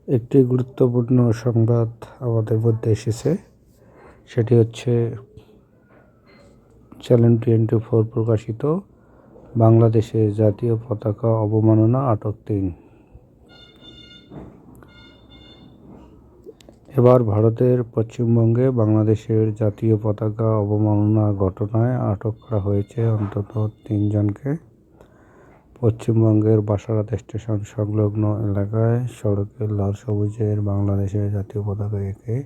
একটি গুরুত্বপূর্ণ সংবাদ আমাদের মধ্যে এসেছে, সেটি হচ্ছে চ্যানেল 24 প্রকাশিত বাংলাদেশের জাতীয় পতাকা অবমাননা আটক ৩। এবার ভারতের পশ্চিমবঙ্গে বাংলাদেশের জাতীয় পতাকা অবমাননা ঘটনায় আটক করা হয়েছে অন্তত ৩ জনকে। পশ্চিমবঙ্গের বাসারাত স্টেশন সংলগ্ন এলাকায় সড়কের লাল সবুজের বাংলাদেশের জাতীয় পতাকা এঁকে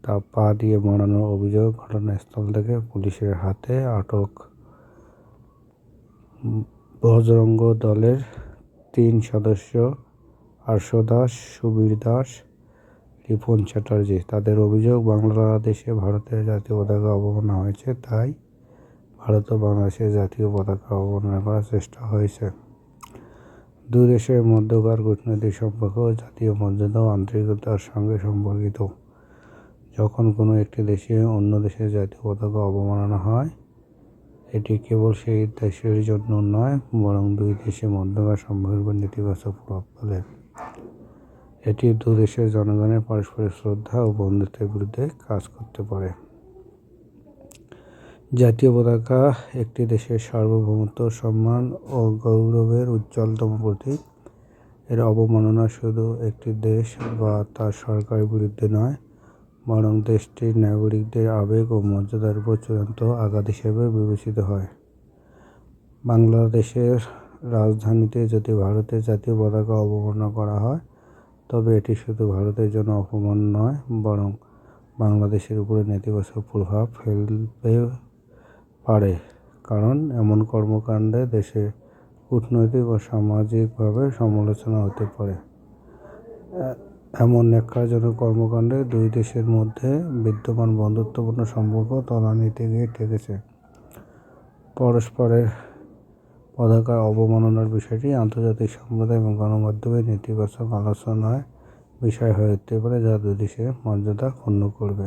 তা পা দিয়ে মাড়ানোর অভিযোগ। ঘটনাস্থল থেকে পুলিশের হাতে আটক বজরঙ্গ দলের ৩ সদস্য আরশ দাস, সুবীর দাস, রিপন চ্যাটার্জি। তাদের অভিযোগ, বাংলাদেশে ভারতের জাতীয় পতাকা অবমাননা হয়েছে, তাই ভারত ও বাংলাদেশের জাতীয় পতাকা অবমাননা করার চেষ্টা হয়েছে। দুই দেশের মধ্যকার কূটনৈতিক সম্পর্ক জাতীয় মর্যাদা ও আন্তরিকতার সঙ্গে সম্পর্কিত। যখন কোনো একটি দেশে অন্য দেশের জাতীয় পতাকা অবমাননা হয়, এটি কেবল সেই দেশের জন্য নয়, বরং দুই দেশের মধ্যকার সম্পর্কের উপর নেতিবাচক প্রভাব ফেলে। এটি দুই দেশের জনগণের পারস্পরিক শ্রদ্ধা ও বন্ধুত্বের বিরুদ্ধে কাজ করতে পারে। জাতীয় পতাকা একটি দেশের সার্বভৌমত্ব, সম্মান ও গৌরবের উজ্জ্বলতম প্রতীক। এর অবমাননা শুধু একটি দেশ বা তার সরকারের বিরুদ্ধে নয়, বরং দেশটির নাগরিকদের আবেগ ও মর্যাদার উপর চূড়ান্ত আঘাত হিসেবে বিবেচিত হয়। বাংলাদেশের রাজধানীতে যদি ভারতের জাতীয় পতাকা অবমাননা করা হয়, তবে এটি শুধু ভারতের জন্য অপমান নয়, বরং বাংলাদেশের উপরে নেতিবাচক প্রভাব ফেলতে পারে। কারণ এমন কর্মকাণ্ডে দেশের কূটনৈতিক ও সামাজিকভাবে সমালোচনা হতে পারে। এমন ন্যাক্কারজনক কর্মকাণ্ডে দুই দেশের মধ্যে বিদ্যমান বন্ধুত্বপূর্ণ সম্পর্ক তলানিতে গিয়ে ঠেকেছে। পরস্পরের পতাকার অবমাননার বিষয়টি আন্তর্জাতিক সম্প্রদায় এবং গণমাধ্যমে নেতিবাচক আলোচনার বিষয় হয়ে উঠতে পারে, যা দুই দেশের মর্যাদা ক্ষুণ্ণ করবে।